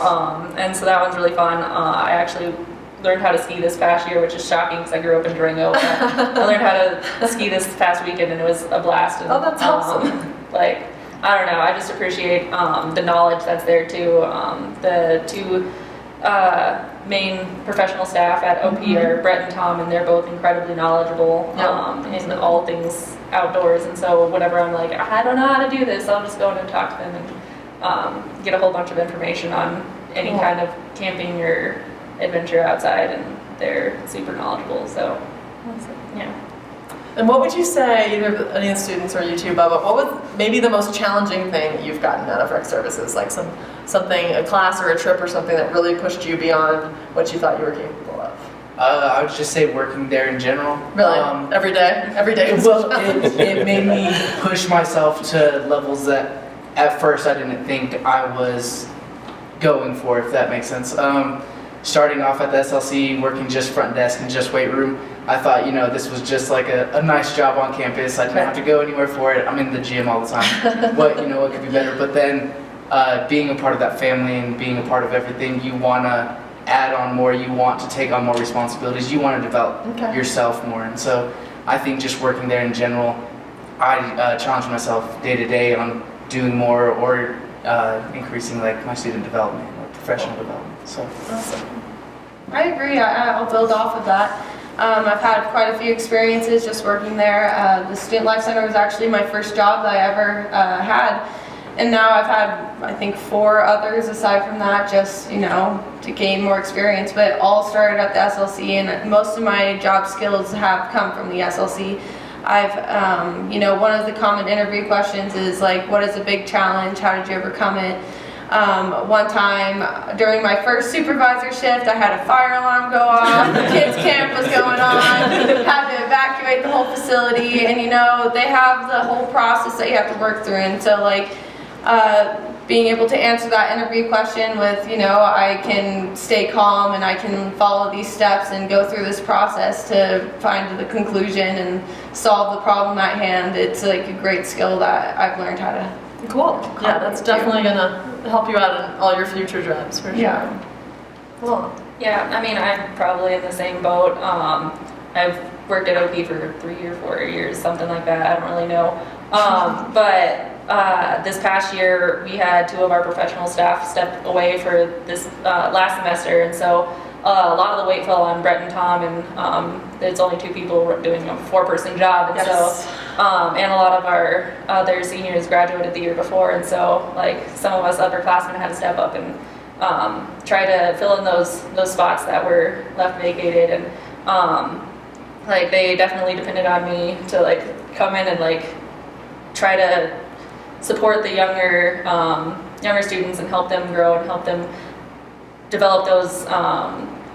and so that one's really fun. I actually learned how to ski this past year, which is shocking because I grew up in Durango. But I learned how to ski this past weekend, and it was a blast. And, Oh, that's awesome. I don't know, I just appreciate the knowledge that's there too. The two main professional staff at OP are Brett and Tom, and they're both incredibly knowledgeable in all things outdoors. And so whenever I'm like, I don't know how to do this, I'll just go in and talk to them and get a whole bunch of information on any Cool. kind of camping or adventure outside, and they're super knowledgeable. So yeah. And what would you say, either any of the students or you too, Bubba, what was maybe the most challenging thing you've gotten out of Rec Services? Like something, a class or a trip or something that really pushed you beyond what you thought you were capable of? I would just say working there in general. Really? Every day? Every day? was Well, a challenge? it made me push myself to levels that at first I didn't think I was going for, if that makes sense. Starting off at the SLC, working just front desk and just weight room, I thought, this was just like a nice job on campus. I didn't have to go anywhere for it. I'm in the gym all the time. what could be better? But then being a part of that family and being a part of everything, you want to add on more. You want to take on more responsibilities. You want to develop Okay. yourself more. And so I think just working there in general, I challenge myself day to day on doing more or increasing like my student development or professional development. So. Awesome. I agree. I'll build off of that. I've had quite a few experiences just working there. The Student Life Center was actually my first job that I ever had. And now I've had, I think, 4 others aside from that, just, you know, to gain more experience. But it all started at the SLC, and most of my job skills have come from the SLC. I've, you know, one of the common interview questions is like, what is a big challenge? How did you overcome it? One time during my first supervisor shift, I had a fire alarm go off, the kids' camp was going on, had to evacuate the whole facility, and you know, they have the whole process that you have to work through. And so like, being able to answer that interview question with, you know, I can stay calm and I can follow these steps and go through this process to find the conclusion and solve the problem at hand. It's like a great skill that I've learned how to. Cool. Yeah, that's definitely gonna help you out in all your future jobs for sure. Yeah. Cool. Yeah, I mean, I'm probably in the same boat. I've worked at OP for 3 or 4 years, something like that. I don't really know. But this past year, we had 2 of our professional staff step away for this last semester, and so a lot of the weight fell on Brett and Tom, and there's only 2 people doing a 4-person job, and Yes. and a lot of our other seniors graduated the year before, and so like some of us upperclassmen had to step up and try to fill in those spots that were left vacated, and like they definitely depended on me to like come in and like try to support the younger students and help them grow and help them develop those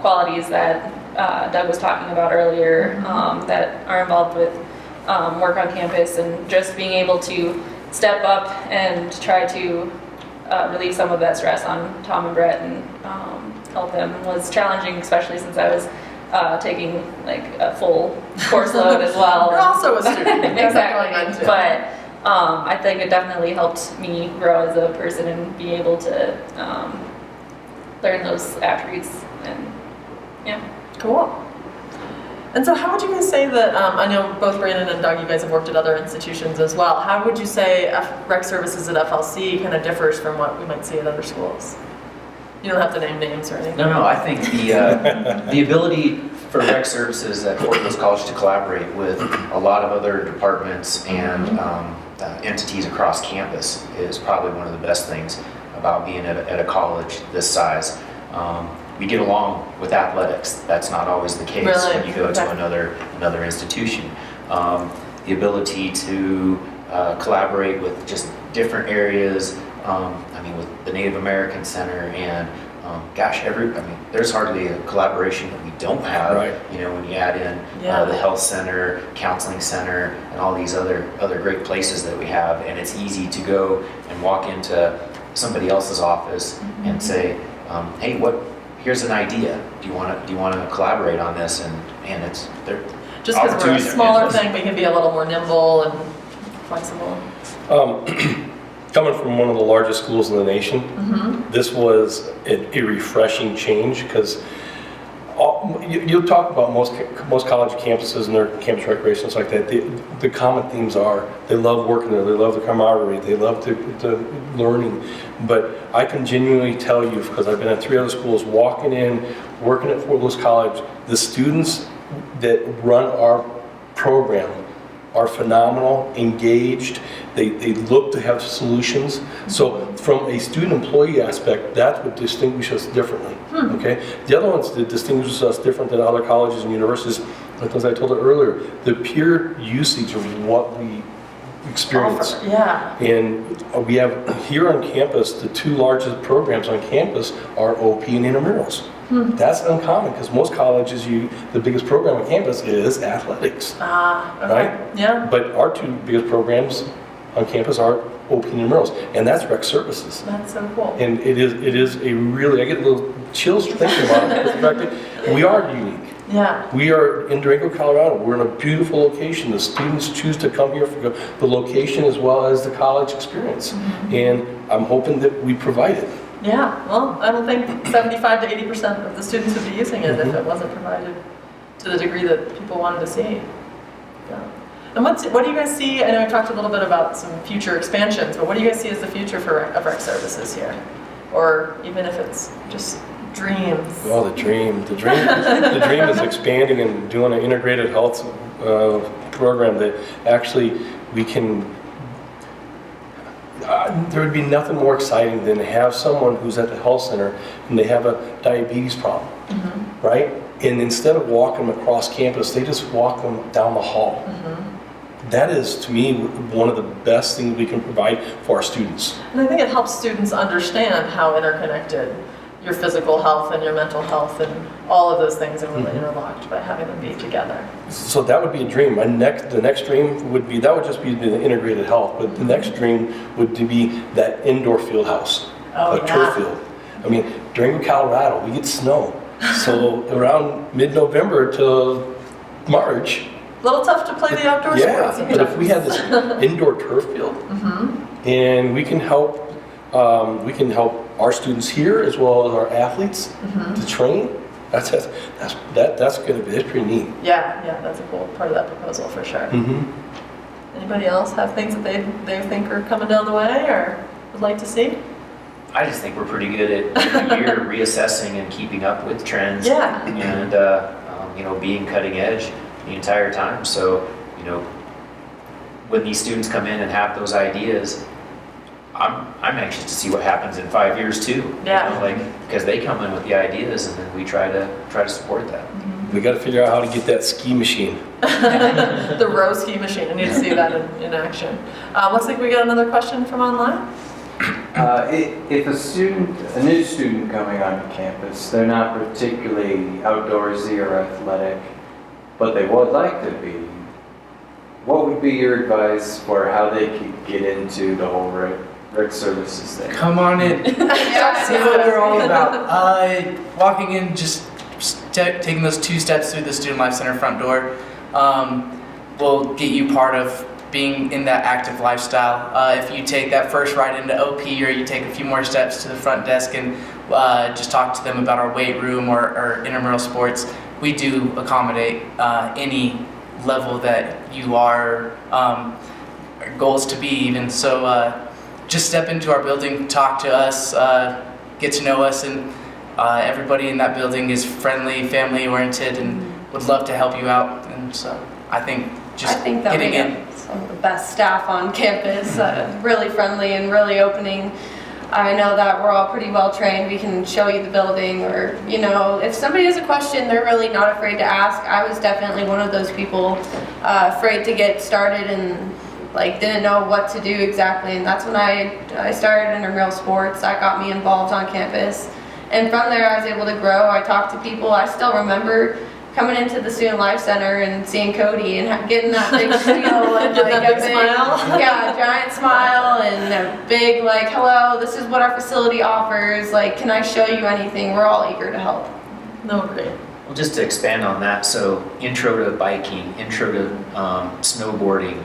qualities that Doug was talking about earlier, that are involved with work on campus, and just being able to step up and try to relieve some of that stress on Tom and Brett and help them was challenging, especially since I was taking like a full course load as well. You're also a student. Exactly, but I think it definitely helped me grow as a person and be able to learn those attributes, and yeah. Cool. And so how would you guys say that, I know both Brandon and Doug, you guys have worked at other institutions as well. How would you say rec services at FLC kind of differs from what we might see at other schools? You don't have to name names or anything. No, I think the ability for rec services at Fort Hills College to collaborate with a lot of other departments and entities across campus is probably one of the best things about being at a college this size. We get along with athletics. That's not always the case when you go to another institution. The ability to collaborate with just different areas. I mean, with the Native American Center and there's hardly a collaboration that we don't have. Right. You know, when you add in the health center, counseling center, and all these other great places that we have, and it's easy to go and walk into somebody else's office and say, "Hey, here's an idea. Do you want to collaborate on this?" And it's there. Just because we're a smaller thing, we can be a little more nimble and flexible. Coming from one of the largest schools in the nation, this was a refreshing change, because you'll talk about most college campuses and their campus recreations like that. The common themes are they love working there, they love the camaraderie, they love the learning. But I can genuinely tell you, because I've been at 3 other schools, walking in, working at Fort Lewis College, the students that run our program are phenomenal, engaged, they look to have solutions. So from a student-employee aspect, that's what distinguishes us differently, okay? The other ones that distinguishes us different than other colleges and universities, like as I told you earlier, the pure usage of what we experience. Yeah. And we have here on campus, the 2 largest programs on campus are OP and intramurals. That's uncommon, because most colleges, the biggest program on campus is athletics, Okay. right? Yeah. But our 2 biggest programs on campus are OP and intramurals, and that's rec services. That's so cool. And it is a really, I get a little chills thinking about it, because the fact that we are unique. Yeah. We are in Durango, Colorado. We're in a beautiful location. The students choose to come here for the location as well as the college experience. And I'm hoping that we provide it. Yeah, well, I don't think 75 to 80% of the students would be using it if it wasn't provided to the degree that people wanted to see. Yeah. And what do you guys see? I know we talked a little bit about some future expansions, but what do you guys see as the future of rec services here? Or even if it's just dreams? Well, the dream is expanding and doing an integrated health program that actually we can. There would be nothing more exciting than to have someone who's at the health center and they have a diabetes problem, right? And instead of walking them across campus, they just walk them down the hall. That is, to me, one of the best things we can provide for our students. And I think it helps students understand how interconnected your physical health and your mental health and all of those things are really interlocked by having them be together. So that would be a dream. The next dream would be, that would just be the integrated health, but the next dream would be that indoor field house, a turf field. I mean, during Colorado, we get snow. So around mid-November to March. A little tough to play the outdoor sports. Yeah, but if we had this indoor turf field, and we can help our students here as well as our athletes to train. That's going to be pretty neat. Yeah, that's a cool part of that proposal for sure. Anybody else have things that they think are coming down the way or would like to see? I just think we're pretty good at every year reassessing and keeping up with trends. Yeah. And being cutting edge the entire time. So, when these students come in and have those ideas, I'm anxious to see what happens in 5 years too. Yeah. Because they come in with the ideas and then we try to support that. We got to figure out how to get that ski machine. The row ski machine. I need to see that in action. Looks like we got another question from online. If a new student coming onto campus, they're not particularly outdoorsy or athletic, but they would like to be, what would be your advice for how they could get into the whole rec services thing? Come on in. See what we're all about. Walking in, just taking those 2 steps through the Student Life Center front door will get you part of being in that active lifestyle. If you take that first ride into OP, or you take a few more steps to the front desk and just talk to them about our weight room or intramural sports, we do accommodate any level that you are, our goal is to be even. So just step into our building, talk to us, get to know us, and everybody in that building is friendly, family oriented, and would love to help you out. And so I think that getting in. Some of the best staff on campus, really friendly and really opening. I know that we're all pretty well trained. We can show you the building, or if somebody has a question, they're really not afraid to ask. I was definitely one of those people afraid to get started and didn't know what to do exactly, and that's when I started intramural sports. That got me involved on campus, and from there I was able to grow. I talked to people. I still remember coming into the Student Life Center and seeing Cody and getting that big spiel and that big smile. Yeah, a giant smile and a big hello, this is what our facility offers. Can I show you anything? We're all eager to help. No, great. Well, just to expand on that, so intro to biking, intro to snowboarding.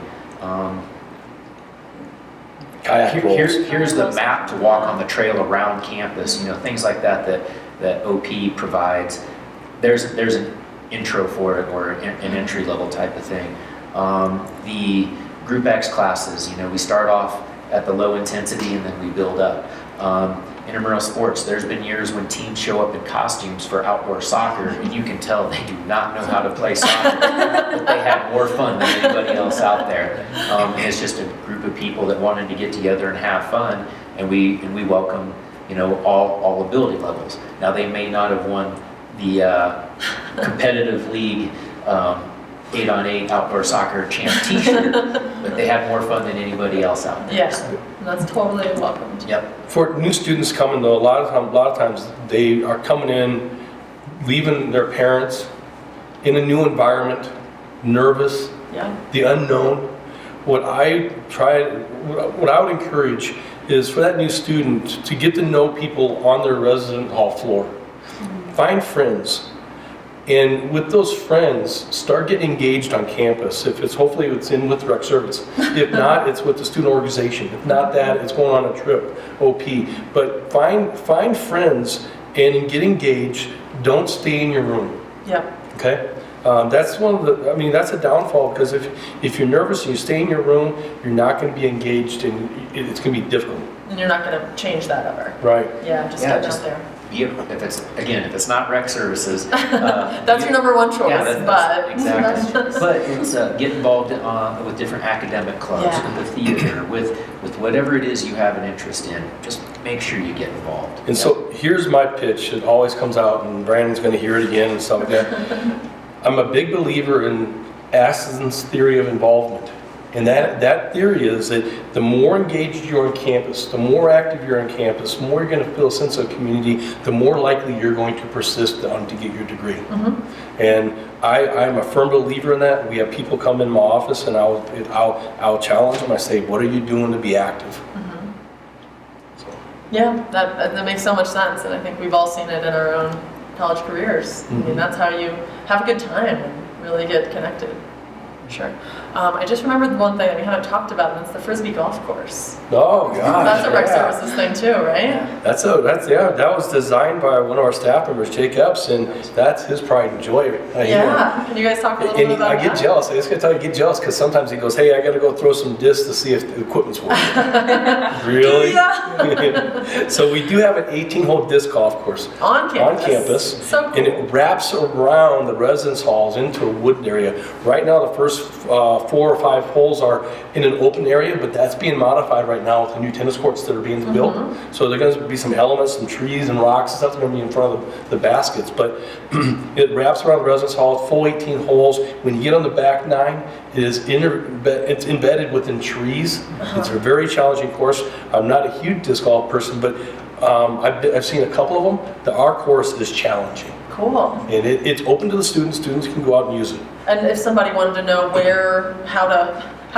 Here's the map to walk on the trail around campus. Things like that OP provides. There's an intro for it, or an entry level type of thing. The Group X classes, we start off at the low intensity and then we build up. Intramural sports, there's been years when teams show up in costumes for outdoor soccer and you can tell they do not know how to play soccer, but they have more fun than anybody else out there. And it's just a group of people that wanted to get together and have fun, and we welcome all ability levels. Now they may not have won the competitive league 8-on-8 outdoor soccer champ t-shirt, but they have more fun than anybody else out there. Yes, that's totally welcomed. Yep. For new students coming, though, a lot of times they are coming in, leaving their parents in a new environment, nervous, the unknown. What I would encourage is for that new student to get to know people on their resident hall floor. Find friends, and with those friends, start getting engaged on campus. If it's hopefully it's in with rec service. If not, it's with the student organization. If not that, it's going on a trip, OP. But find friends and get engaged. Don't stay in your room. Yep. Okay. That's one of the, I mean, that's a downfall, because if you're nervous and you stay in your room, you're not going to be engaged, and it's going to be difficult. And you're not going to change that ever. Right. Yeah, just Yeah, get just- out there. If it's not rec services. That's your number one choice, Yeah, but. exactly. But it's get involved with different academic clubs, Yeah. with the theater, with whatever it is you have an interest in. Just make sure you get involved. And so here's my pitch. It always comes out, and Brandon's going to hear it again and stuff like that. I'm a big believer in Aston's theory of involvement. And that theory is that the more engaged you're on campus, the more active you're on campus, the more you're going to feel a sense of community, the more likely you're going to persist on to get your degree. And I'm a firm believer in that. We have people come in my office, and I'll challenge them. I say, what are you doing to be active? Yeah, that makes so much sense, and I think we've all seen it in our own college careers. I mean, that's how you have a good time and really get connected. Sure. I just remembered one thing that we haven't talked about, and that's the Frisbee golf course. Oh, gosh. That's a rec yeah. services thing too, right? That was designed by one of our staff members, Jake Epps, and that's his pride and joy. Yeah. Can you guys talk a little bit And about I get that? jealous. I just gotta tell you, I get jealous because sometimes he goes, "Hey, I gotta go throw some discs to see if the equipment's working." Really? Yeah. So we do have an 18-hole disc golf course On campus. on campus, So cool. and it wraps around the residence halls into a wooded area. Right now, the first 4 or 5 holes are in an open area, but that's being modified right now with the new tennis courts that are being built. So there's going to be some elements, some trees and rocks and stuff that's going to be in front of the baskets. But it wraps around the residence hall, full 18 holes. When you get on the back 9, it's embedded within trees. It's a very challenging course. I'm not a huge disc golf person, but I've seen a couple of them. Our course is challenging. Cool. And it's open to the students. Students can go out and use it. And if somebody wanted to know how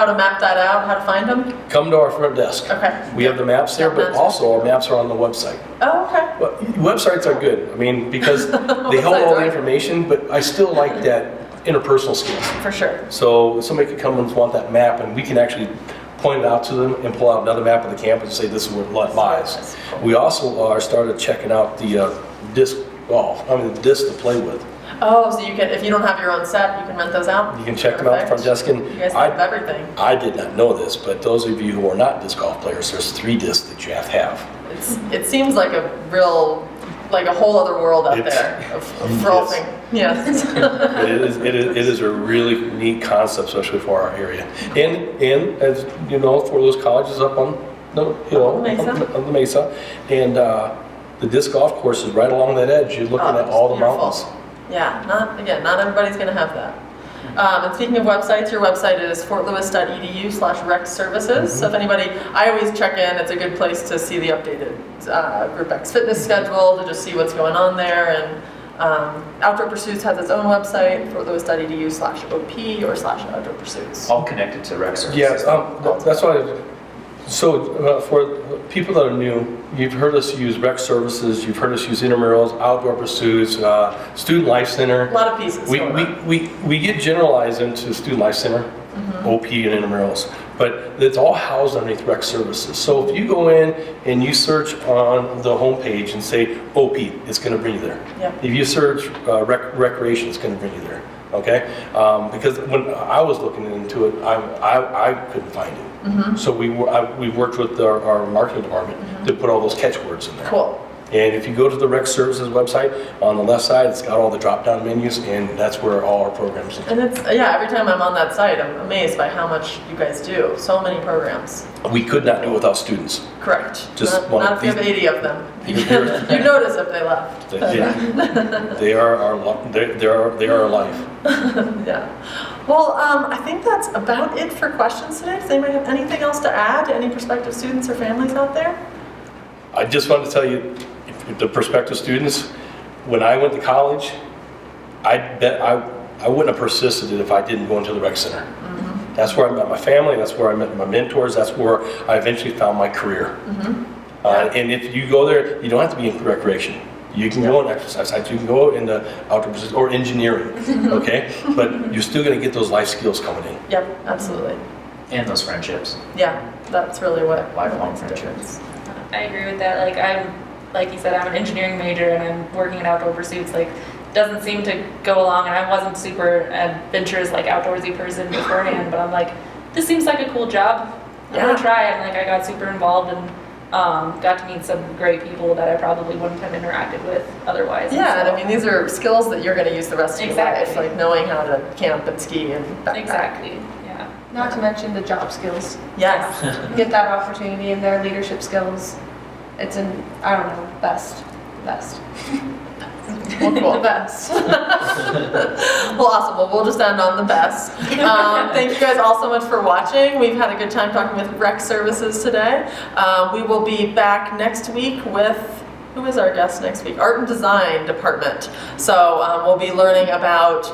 to map that out, how to find them? Come to our front desk. Okay. We have the maps there, but also our maps are on the website. Oh, okay. Well, websites are good. I mean, because they hold all the information, but I still like that interpersonal skills. For sure. So somebody could come and want that map, and we can actually point it out to them and pull out another map of the campus and say this is where it lies. We also started checking out the disc golf. I mean, the disc to play with. Oh, so you can, if you don't have your own set, you can rent those out? You can check them out at the front desk. And You guys have everything. I did not know this, but those of you who are not disc golf players, there's 3 discs that you have to have. It seems like a whole other world out there of frolfing. Yes. It is a really neat concept, especially for our area. And as you know, for those colleges up on the hill, on the mesa, and the disc golf course is right along that edge. You're looking at all the mountains. Yeah, not everybody's going to have that. And speaking of websites, your website is fortlewis.edu/rec-services. So if anybody, I always check in. It's a good place to see the updated Group X fitness schedule, to just see what's going on there. And Outdoor Pursuits has its own website, fortlewis.edu/op or /outdoor pursuits. All connected to rec services. Yes, that's why. So for people that are new, you've heard us use rec services, you've heard us use intramurals, outdoor pursuits, student life center. A lot of pieces. We get generalized into student life center, OP and intramurals, but it's all housed underneath rec services. So if you go in and you search on the homepage and say OP, it's going to bring you there. Yeah. If you search recreation, it's going to bring you there. Okay, because when I was looking into it, I couldn't find it. So we worked with our marketing department to put all those catchwords in there. Cool. And if you go to the Rec Services website, on the left side, it's got all the drop-down menus, and that's where all our programs are. And it's, every time I'm on that site, I'm amazed by how much you guys do. So many programs. We could not do without students. Correct. Just not if you have 80 of them. You notice if they left. They are our life. Yeah. Well, I think that's about it for questions today. Does anybody have anything else to add to any prospective students or families out there? I just wanted to tell you, the prospective students, when I went to college, I bet I wouldn't have persisted if I didn't go into the rec center. That's where I met my family, that's where I met my mentors, that's where I eventually found my career. And if you go there, you don't have to be in recreation. You can go in exercise sites, you can go into outdoor business or engineering, okay? But you're still gonna get those life skills coming in. Yep, absolutely. And those friendships. Yeah, that's really what Lifelong makes a difference. I agree with that. Like you said, I'm an engineering major and I'm working in outdoor pursuits. Like doesn't seem to go along, and I wasn't super adventurous, like outdoorsy person beforehand, but I'm like, this seems like a cool job. I'm Yeah. gonna try it, and like I got super involved and got to meet some great people that I probably wouldn't have interacted with otherwise. Yeah, and so- I mean, these are skills that you're going to use the rest of your life, Exactly. like knowing how to camp and ski and backpack. Exactly, yeah. Not to mention the job skills. Yes. Get that opportunity and their leadership skills. It's I don't know, best. Well, cool. The best. Well, awesome. Well, we'll just end on the best. Thank you guys all so much for watching. We've had a good time talking with Rec Services today. We will be back next week with, who is our guest next week? Art and Design Department. So we'll be learning about,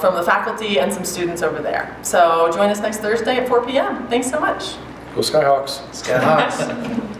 from the faculty and some students over there. So join us next Thursday at 4 p.m. Thanks so much. Go Skyhawks. Skyhawks.